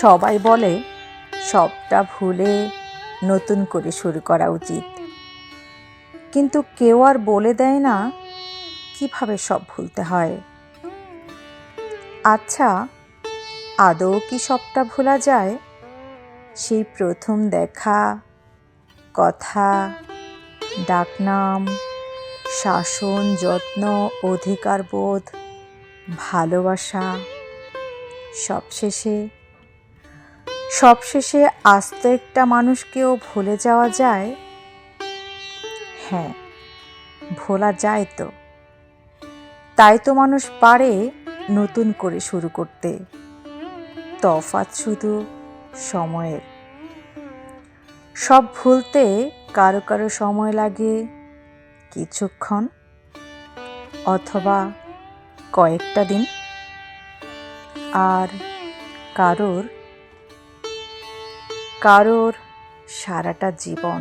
সবাই বলে সবটা ভুলে নতুন করে শুরু করা উচিত, কিন্তু কেউ আর বলে দেয় না কিভাবে সব ভুলতে হয়। আচ্ছা, আদৌ কি সবটা ভোলা যায়? সেই প্রথম দেখা, কথা, ডাকনাম, শাসন, যত্ন, অধিকারবোধ, ভালোবাসা, সবশেষে আস্ত একটা মানুষকেও ভুলে যাওয়া যায়। হ্যাঁ, ভোলা যায় তো। তাই তো মানুষ পারে নতুন করে শুরু করতে। তফাৎ শুধু সময়ের। সব ভুলতে কারো কারো সময় লাগে কিছুক্ষণ অথবা কয়েকটা দিন, আর কারোর সারাটা জীবন।